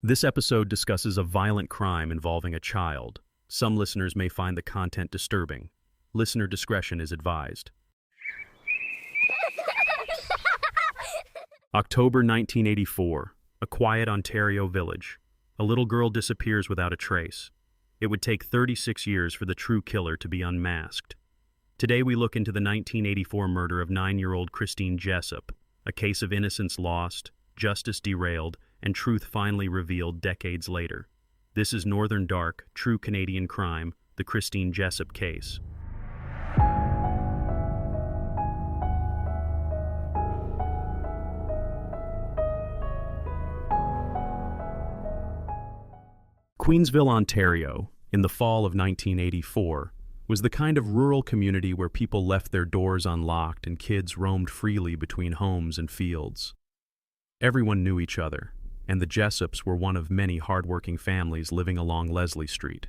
This episode discusses a violent crime involving a child. Some listeners may find the content disturbing. Listener discretion is advised. October 1984, a quiet Ontario village. A little girl disappears without a trace. It would take 36 years for the true killer to be unmasked. Today we look into the 1984 murder of 9-year-old Christine Jessop, a case of innocence lost, justice derailed, and truth finally revealed decades later. This is Northern Dark, True Canadian Crime, the Christine Jessop case. Queensville, Ontario, in the fall of 1984, was the kind of rural community where people left their doors unlocked and kids roamed freely between homes and fields. Everyone knew each other, and the Jessops were one of many hardworking families living along Leslie Street.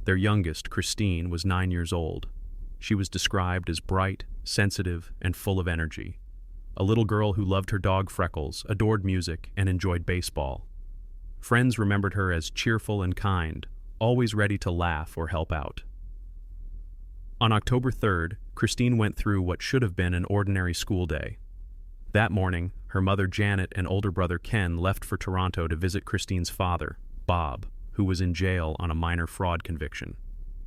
Their youngest, Christine, was 9 years old. She was described as bright, sensitive, and full of energy. A little girl who loved her dog Freckles, adored music, and enjoyed baseball. Friends remembered her as cheerful and kind, always ready to laugh or help out. On October 3rd, Christine went through what should have been an ordinary school day. That morning, her mother Janet and older brother Ken left for Toronto to visit Christine's father, Bob, who was in jail on a minor fraud conviction.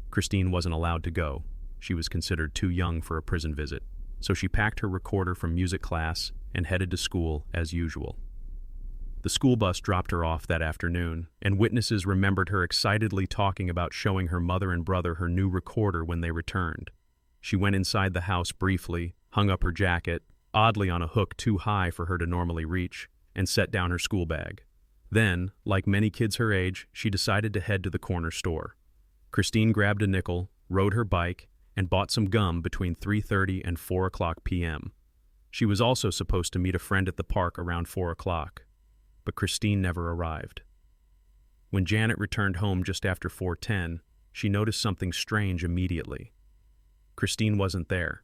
Christine wasn't allowed to go. She was considered too young for a prison visit, so she packed her recorder from music class and headed to school as usual. The school bus dropped her off that afternoon, and witnesses remembered her excitedly talking about showing her mother and brother her new recorder when they returned. She went inside the house briefly, hung up her jacket, oddly on a hook too high for her to normally reach, and set down her school bag. Then, like many kids her age, she decided to head to the corner store. Christine grabbed a nickel, rode her bike, and bought some gum between 3:30 and 4 o'clock p.m. She was also supposed to meet a friend at the park around 4 o'clock, but Christine never arrived. When Janet returned home just after 4:10, she noticed something strange immediately. Christine wasn't there.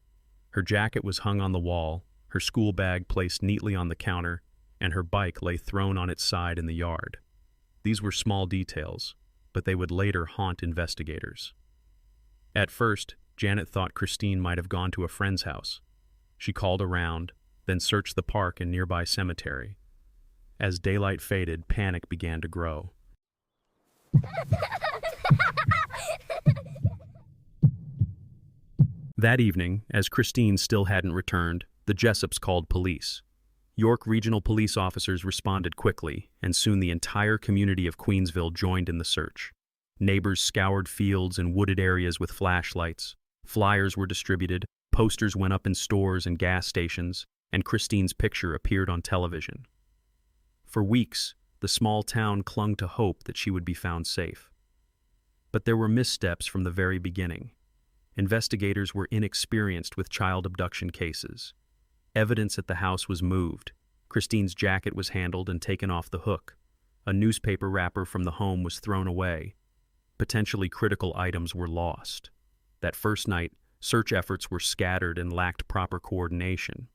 Her jacket was hung on the wall, her school bag placed neatly on the counter, and her bike lay thrown on its side in the yard. These were small details, but they would later haunt investigators. At first, Janet thought Christine might have gone to a friend's house. She called around, then searched the park and nearby cemetery. As daylight faded, panic began to grow. That evening, as Christine still hadn't returned, the Jessops called police. York Regional Police officers responded quickly, and soon the entire community of Queensville joined in the search. Neighbors scoured fields and wooded areas with flashlights. Flyers were distributed, posters went up in stores and gas stations, and Christine's picture appeared on television. For weeks, the small town clung to hope that she would be found safe. But there were missteps from the very beginning. Investigators were inexperienced with child abduction cases. Evidence at the house was moved. Christine's jacket was handled and taken off the hook. A newspaper wrapper from the home was thrown away. Potentially critical items were lost. That first night, search efforts were scattered and lacked proper coordination.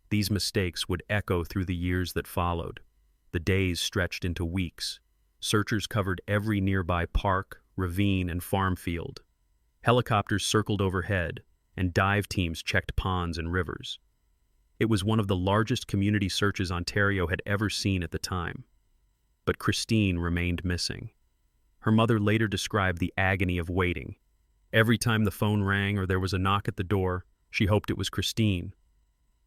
These mistakes would echo through the years that followed. The days stretched into weeks. Searchers covered every nearby park, ravine, and farm field. Helicopters circled overhead, and dive teams checked ponds and rivers. It was one of the largest community searches Ontario had ever seen at the time. But Christine remained missing. Her mother later described the agony of waiting. Every time the phone rang or there was a knock at the door, she hoped it was Christine.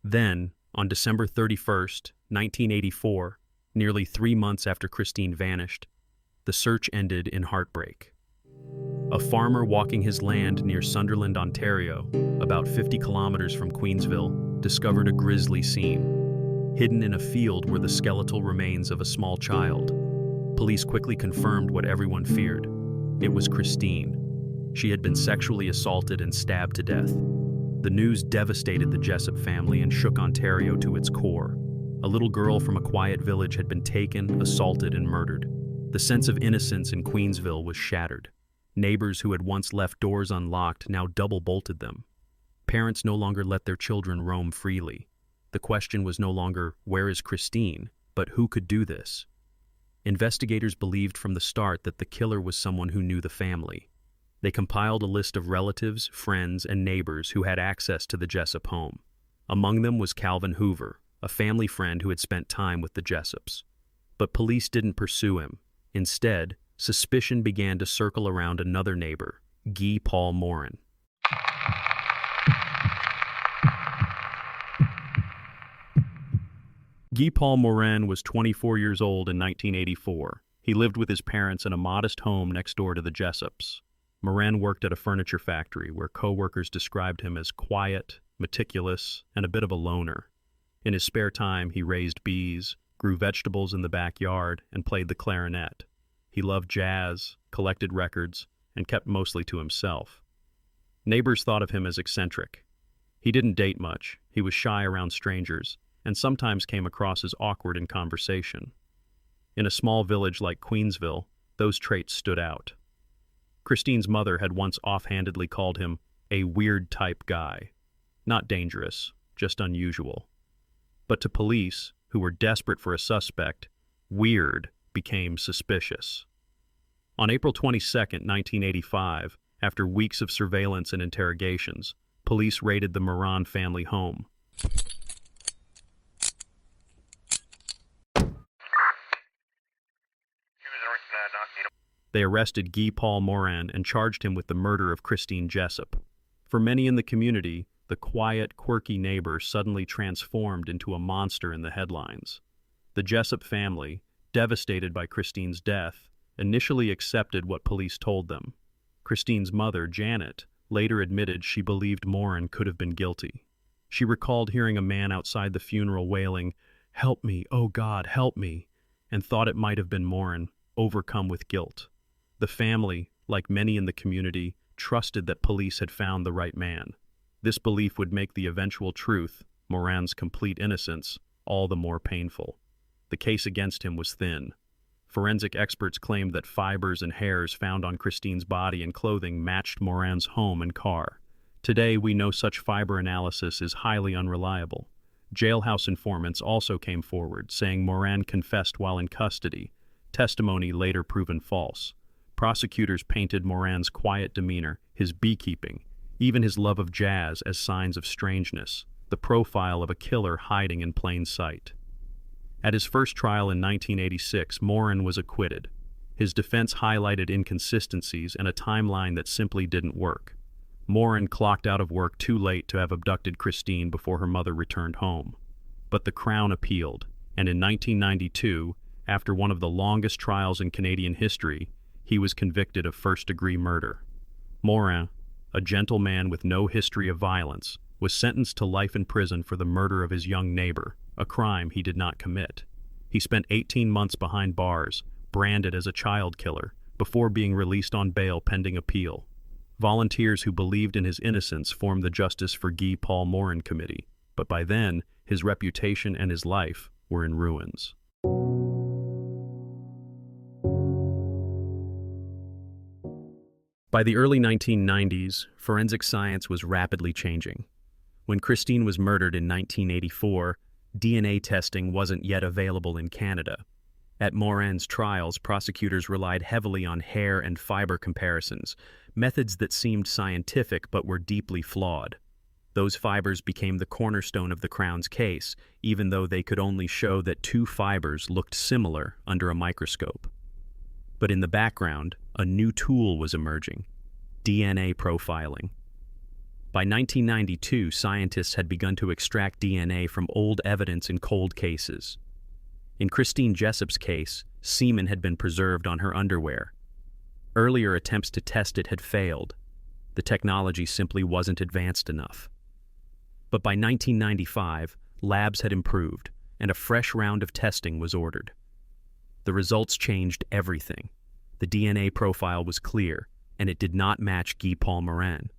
Then, on December 31st, 1984, nearly 3 months after Christine vanished, the search ended in heartbreak. A farmer walking his land near Sunderland, Ontario, about 50 kilometers from Queensville, discovered a grisly scene. Hidden in a field were the skeletal remains of a small child. Police quickly confirmed what everyone feared. It was Christine. She had been sexually assaulted and stabbed to death. The news devastated the Jessop family and shook Ontario to its core. A little girl from a quiet village had been taken, assaulted, and murdered. The sense of innocence in Queensville was shattered. Neighbors who had once left doors unlocked now double-bolted them. Parents no longer let their children roam freely. The question was no longer, where is Christine, but who could do this? Investigators believed from the start that the killer was someone who knew the family. They compiled a list of relatives, friends, and neighbors who had access to the Jessop home. Among them was Calvin Hoover, a family friend who had spent time with the Jessops. But police didn't pursue him. Instead, suspicion began to circle around another neighbor, Guy Paul Morin. Guy Paul Morin was 24 years old in 1984. He lived with his parents in a modest home next door to the Jessops. Morin worked at a furniture factory where co-workers described him as quiet, meticulous, and a bit of a loner. In his spare time, he raised bees, grew vegetables in the backyard, and played the clarinet. He loved jazz, collected records, and kept mostly to himself. Neighbors thought of him as eccentric. He didn't date much, he was shy around strangers, and sometimes came across as awkward in conversation. In a small village like Queensville, those traits stood out. Christine's mother had once offhandedly called him a weird-type guy. Not dangerous, just unusual. But to police, who were desperate for a suspect, weird became suspicious. On April 22, 1985, after weeks of surveillance and interrogations, police raided the Morin family home. They arrested Guy Paul Morin and charged him with the murder of Christine Jessop. For many in the community, the quiet, quirky neighbor suddenly transformed into a monster in the headlines. The Jessop family, devastated by Christine's death, initially accepted what police told them. Christine's mother, Janet, later admitted she believed Morin could have been guilty. She recalled hearing a man outside the funeral wailing, "Help me, oh God, help me," and thought it might have been Morin, overcome with guilt. The family, like many in the community, trusted that police had found the right man. This belief would make the eventual truth, Morin's complete innocence, all the more painful. The case against him was thin. Forensic experts claimed that fibers and hairs found on Christine's body and clothing matched Morin's home and car. Today, we know such fiber analysis is highly unreliable. Jailhouse informants also came forward, saying Morin confessed while in custody, testimony later proven false. Prosecutors painted Morin's quiet demeanor, his beekeeping, even his love of jazz as signs of strangeness, the profile of a killer hiding in plain sight. At his first trial in 1986, Morin was acquitted. His defense highlighted inconsistencies and a timeline that simply didn't work. Morin clocked out of work too late to have abducted Christine before her mother returned home. But the Crown appealed, and in 1992, after one of the longest trials in Canadian history, he was convicted of first-degree murder. Morin, a gentle man with no history of violence, was sentenced to life in prison for the murder of his young neighbor, a crime he did not commit. He spent 18 months behind bars, branded as a child killer, before being released on bail pending appeal. Volunteers who believed in his innocence formed the Justice for Guy Paul Morin Committee, but by then, his reputation and his life were in ruins. By the early 1990s, forensic science was rapidly changing. When Christine was murdered in 1984, DNA testing wasn't yet available in Canada. At Morin's trials, prosecutors relied heavily on hair and fiber comparisons, methods that seemed scientific but were deeply flawed. Those fibers became the cornerstone of the Crown's case, even though they could only show that two fibers looked similar under a microscope. But in the background, a new tool was emerging: DNA profiling. By 1992, scientists had begun to extract DNA from old evidence in cold cases. In Christine Jessop's case, semen had been preserved on her underwear. Earlier attempts to test it had failed. The technology simply wasn't advanced enough. But by 1995, labs had improved, and a fresh round of testing was ordered. The results changed everything. The DNA profile was clear, and it did not match Guy Paul Morin.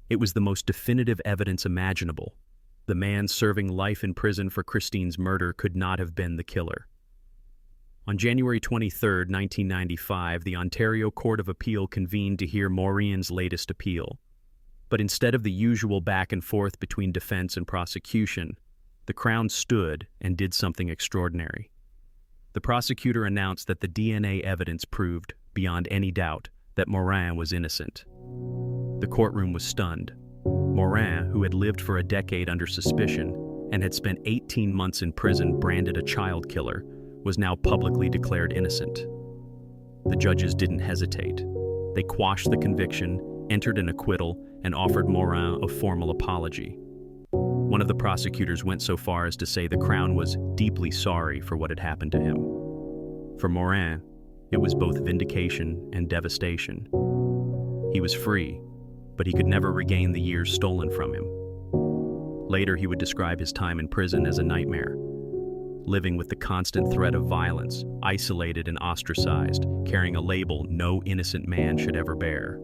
It was the most definitive evidence imaginable. The man serving life in prison for Christine's murder could not have been the killer. On January 23, 1995, the Ontario Court of Appeal convened to hear Morin's latest appeal. But instead of the usual back and forth between defense and prosecution, the Crown stood and did something extraordinary. The prosecutor announced that the DNA evidence proved, beyond any doubt, that Morin was innocent. The courtroom was stunned. Morin, who had lived for a decade under suspicion and had spent 18 months in prison branded a child killer, was now publicly declared innocent. The judges didn't hesitate. They quashed the conviction, entered an acquittal, and offered Morin a formal apology. One of the prosecutors went so far as to say the Crown was deeply sorry for what had happened to him. For Morin, it was both vindication and devastation. He was free, but he could never regain the years stolen from him. Later, he would describe his time in prison as a nightmare, living with the constant threat of violence, isolated and ostracized, carrying a label no innocent man should ever bear.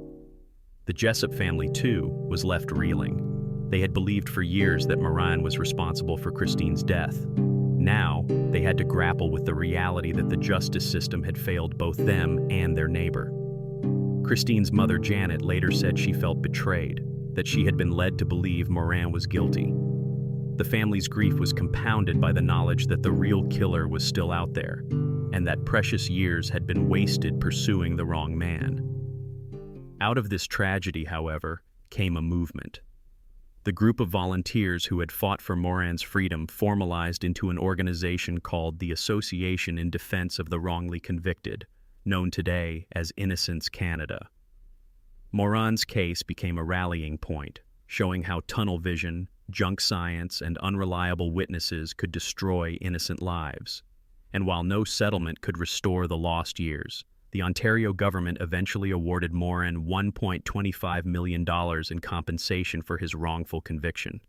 The Jessop family, too, was left reeling. They had believed for years that Morin was responsible for Christine's death. Now, they had to grapple with the reality that the justice system had failed both them and their neighbor. Christine's mother, Janet, later said she felt betrayed, that she had been led to believe Morin was guilty. The family's grief was compounded by the knowledge that the real killer was still out there, and that precious years had been wasted pursuing the wrong man. Out of this tragedy, however, came a movement. The group of volunteers who had fought for Morin's freedom formalized into an organization called the Association in Defense of the Wrongly Convicted, known today as Innocence Canada. Morin's case became a rallying point, showing how tunnel vision, junk science, and unreliable witnesses could destroy innocent lives. And while no settlement could restore the lost years, the Ontario government eventually awarded Morin $1.25 million in compensation for his wrongful conviction.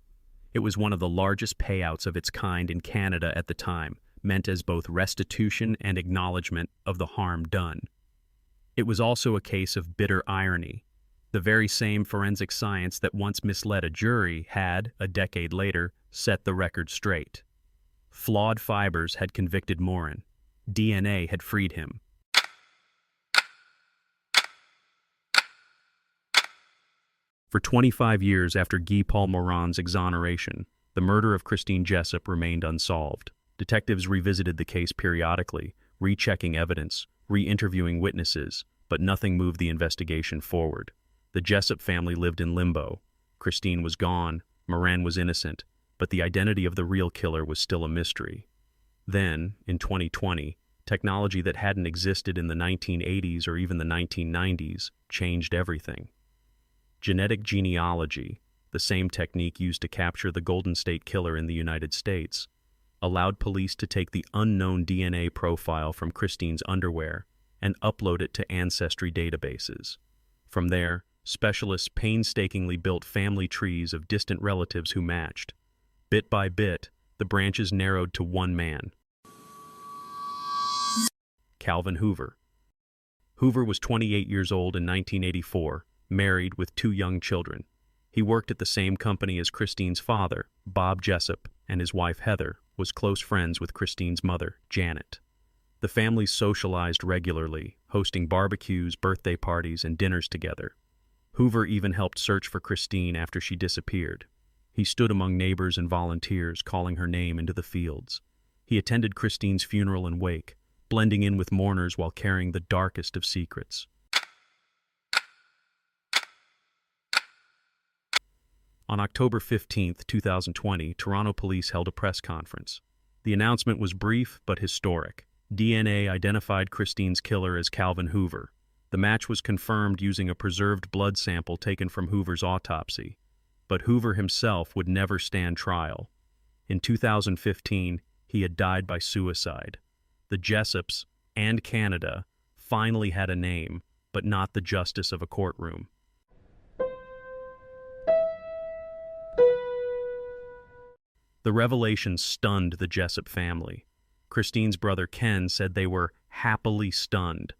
It was one of the largest payouts of its kind in Canada at the time, meant as both restitution and acknowledgement of the harm done. It was also a case of bitter irony. The very same forensic science that once misled a jury had, a decade later, set the record straight. Flawed fibers had convicted Morin. DNA had freed him. For 25 years after Guy Paul Morin's exoneration, the murder of Christine Jessop remained unsolved. Detectives revisited the case periodically, rechecking evidence, re-interviewing witnesses, but nothing moved the investigation forward. The Jessop family lived in limbo. Christine was gone, Morin was innocent, but the identity of the real killer was still a mystery. Then, in 2020, technology that hadn't existed in the 1980s or even the 1990s changed everything. Genetic genealogy, the same technique used to capture the Golden State Killer in the United States, allowed police to take the unknown DNA profile from Christine's underwear and upload it to ancestry databases. From there, specialists painstakingly built family trees of distant relatives who matched. Bit by bit, the branches narrowed to one man: Calvin Hoover. Hoover was 28 years old in 1984, married with 2 young children. He worked at the same company as Christine's father, Bob Jessop, and his wife Heather was close friends with Christine's mother, Janet. The families socialized regularly, hosting barbecues, birthday parties, and dinners together. Hoover even helped search for Christine after she disappeared. He stood among neighbors and volunteers, calling her name into the fields. He attended Christine's funeral and wake, blending in with mourners while carrying the darkest of secrets. On October 15, 2020, Toronto police held a press conference. The announcement was brief but historic. DNA identified Christine's killer as Calvin Hoover. The match was confirmed using a preserved blood sample taken from Hoover's autopsy. But Hoover himself would never stand trial. In 2015, he had died by suicide. The Jessops and Canada finally had a name, but not the justice of a courtroom. The revelation stunned the Jessop family. Christine's brother Ken said they were happily stunned,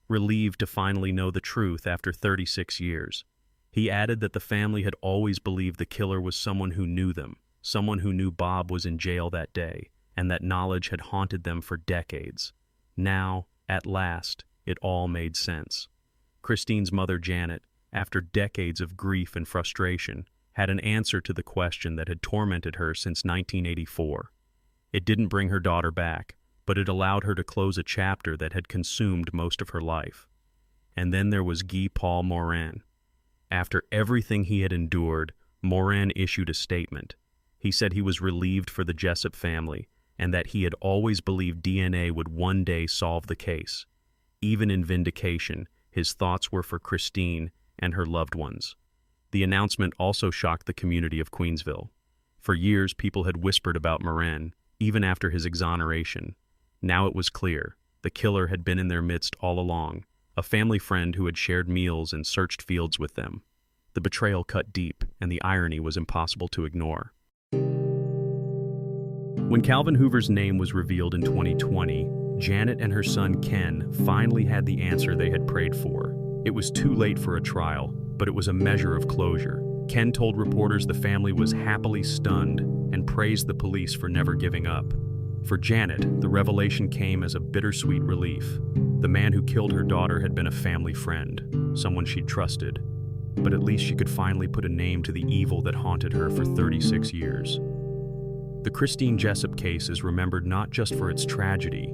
relieved to finally know the truth after 36 years. He added that the family had always believed the killer was someone who knew them, someone who knew Bob was in jail that day, and that knowledge had haunted them for decades. Now, at last, it all made sense. Christine's mother, Janet, after decades of grief and frustration, had an answer to the question that had tormented her since 1984. It didn't bring her daughter back, but it allowed her to close a chapter that had consumed most of her life. And then there was Guy Paul Morin. After everything he had endured, Morin issued a statement. He said he was relieved for the Jessop family and that he had always believed DNA would one day solve the case. Even in vindication, his thoughts were for Christine and her loved ones. The announcement also shocked the community of Queensville. For years, people had whispered about Morin, even after his exoneration. Now it was clear. The killer had been in their midst all along, a family friend who had shared meals and searched fields with them. The betrayal cut deep, and the irony was impossible to ignore. When Calvin Hoover's name was revealed in 2020, Janet and her son Ken finally had the answer they had prayed for. It was too late for a trial, but it was a measure of closure. Ken told reporters the family was happily stunned and praised the police for never giving up. For Janet, the revelation came as a bittersweet relief. The man who killed her daughter had been a family friend, someone she'd trusted. But at least she could finally put a name to the evil that haunted her for 36 years. The Christine Jessop case is remembered not just for its tragedy,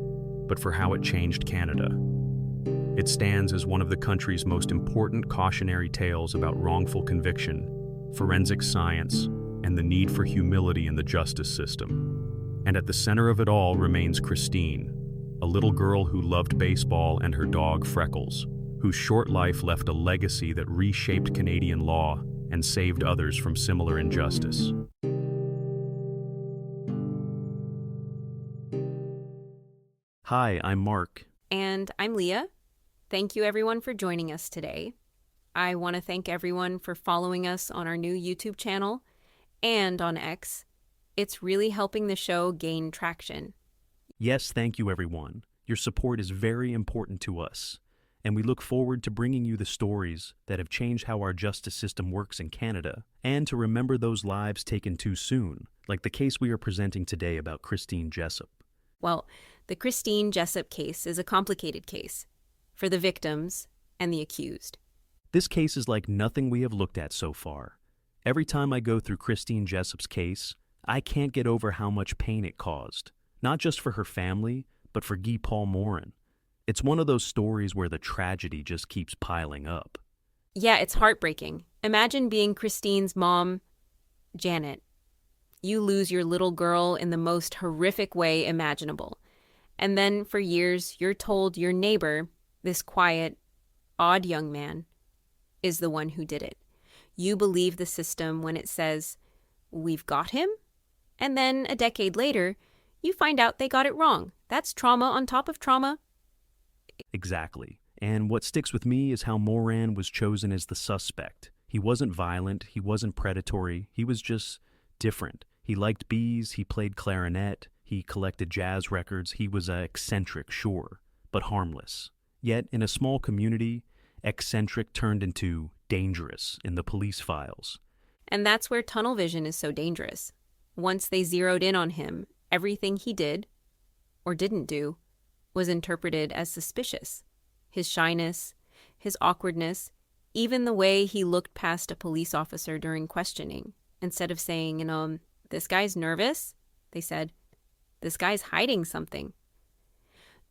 but for how it changed Canada. It stands as one of the country's most important cautionary tales about wrongful conviction, forensic science, and the need for humility in the justice system. And at the center of it all remains Christine, a little girl who loved baseball and her dog Freckles, whose short life left a legacy that reshaped Canadian law and saved others from similar injustice. Hi, I'm Mark. And I'm Leah. Thank you everyone for joining us today. I want to thank everyone for following us on our new YouTube channel and on X. It's really helping the show gain traction. Yes, thank you everyone. Your support is very important to us, and we look forward to bringing you the stories that have changed how our justice system works in Canada, and to remember those lives taken too soon, like the case we are presenting today about Christine Jessop. Well, the Christine Jessop case is a complicated case for the victims and the accused. This case is like nothing we have looked at so far. Every time I go through Christine Jessop's case, I can't get over how much pain it caused, not just for her family, but for Guy Paul Morin. It's one of those stories where the tragedy just keeps piling up. Yeah, it's heartbreaking. Imagine being Christine's mom, Janet. You lose your little girl in the most horrific way imaginable. And then for years, you're told your neighbor, this quiet, odd young man, is the one who did it. You believe the system when it says, "We've got him," and then a decade later, you find out they got it wrong. That's trauma on top of trauma. Exactly. And what sticks with me is how Morin was chosen as the suspect. He wasn't violent, he wasn't predatory, he was just different. He liked bees, he played clarinet, he collected jazz records. He was eccentric, sure, but harmless. Yet, in a small community, eccentric turned into dangerous in the police files. And that's where tunnel vision is so dangerous. Once they zeroed in on him, everything he did, or didn't do, was interpreted as suspicious. His shyness, his awkwardness, even the way he looked past a police officer during questioning. Instead of saying, this guy's nervous, they said, this guy's hiding something.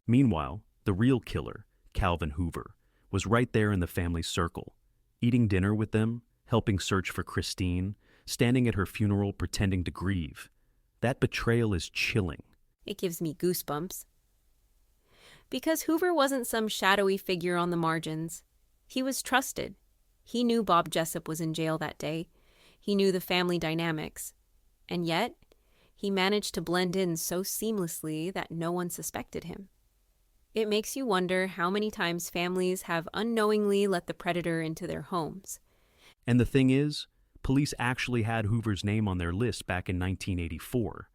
Meanwhile, the real killer, Calvin Hoover, was right there in the family's circle, eating dinner with them, helping search for Christine, standing at her funeral pretending to grieve. That betrayal is chilling. It gives me goosebumps. Because Hoover wasn't some shadowy figure on the margins. He was trusted. He knew Bob Jessop was in jail that day. He knew the family dynamics. And yet, he managed to blend in so seamlessly that no one suspected him. It makes you wonder how many times families have unknowingly let the predator into their homes. And the thing is, police actually had Hoover's name on their list back in 1984.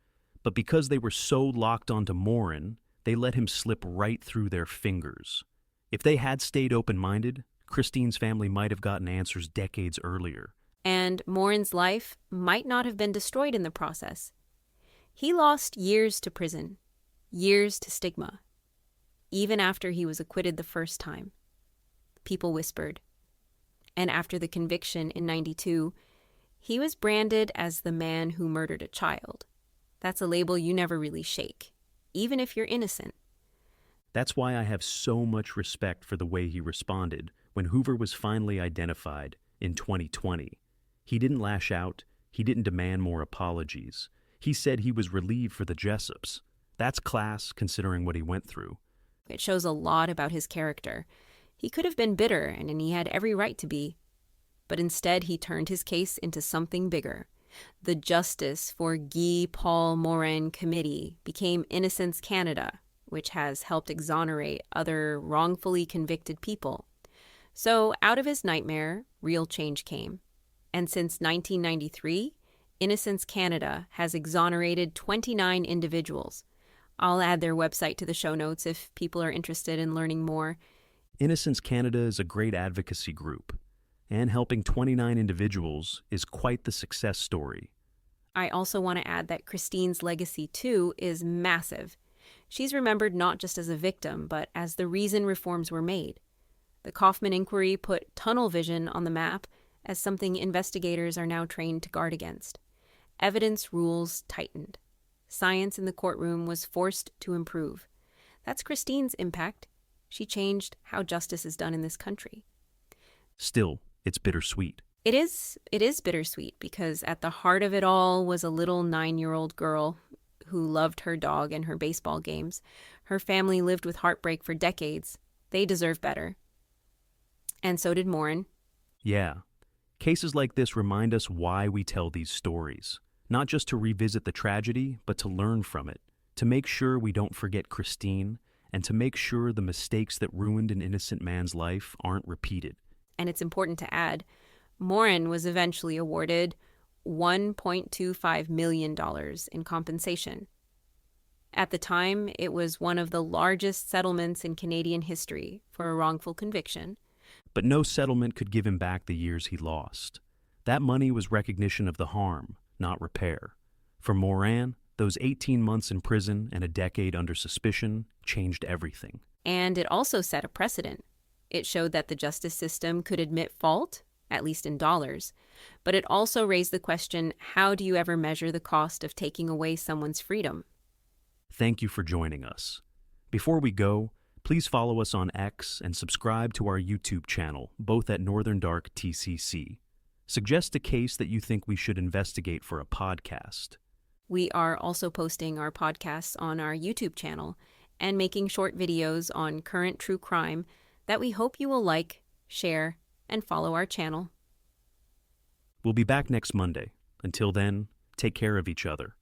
But because they were so locked onto Morin, they let him slip right through their fingers. If they had stayed open-minded, Christine's family might have gotten answers decades earlier. And Morin's life might not have been destroyed in the process. He lost years to prison, years to stigma. Even after he was acquitted the first time, people whispered. And after the conviction in '92, he was branded as the man who murdered a child. That's a label you never really shake. even if you're innocent. That's why I have so much respect for the way he responded when Hoover was finally identified in 2020. He didn't lash out. He didn't demand more apologies. He said he was relieved for the Jessops. That's class, considering what he went through. It shows a lot about his character. He could have been bitter, and he had every right to be. But instead, he turned his case into something bigger. The Justice for Guy Paul Morin Committee became Innocence Canada, which has helped exonerate other wrongfully convicted people. So out of his nightmare, real change came. And since 1993, Innocence Canada has exonerated 29 individuals. I'll add their website to the show notes if people are interested in learning more. Innocence Canada is a great advocacy group, and helping 29 individuals is quite the success story. I also want to add that Christine's legacy, too, is massive. She's remembered not just as a victim, but as the reason reforms were made. The Kaufman inquiry put tunnel vision on the map as something investigators are now trained to guard against. Evidence rules tightened. Science in the courtroom was forced to improve. That's Christine's impact. She changed how justice is done in this country. Still, it's bittersweet. It is bittersweet because at the heart of it all was a little 9-year-old girl who loved her dog and her baseball games. Her family lived with heartbreak for decades. They deserve better. And so did Morin. Yeah. Cases like this remind us why we tell these stories. Not just to revisit the tragedy, but to learn from it. To make sure we don't forget Christine, and to make sure the mistakes that ruined an innocent man's life aren't repeated. And it's important to add, Morin was eventually awarded $1.25 million in compensation. At the time, it was one of the largest settlements in Canadian history for a wrongful conviction. But no settlement could give him back the years he lost. That money was recognition of the harm, not repair. For Morin, those 18 months in prison and a decade under suspicion changed everything. And it also set a precedent. It showed that the justice system could admit fault, at least in dollars, but it also raised the question, how do you ever measure the cost of taking away someone's freedom? Thank you for joining us. Before we go, please follow us on X and subscribe to our YouTube channel, both at Northern Dark TCC. Suggest a case that you think we should investigate for a podcast. We are also posting our podcasts on our YouTube channel and making short videos on current true crime that we hope you will like, share, and follow our channel. We'll be back next Monday. Until then, take care of each other.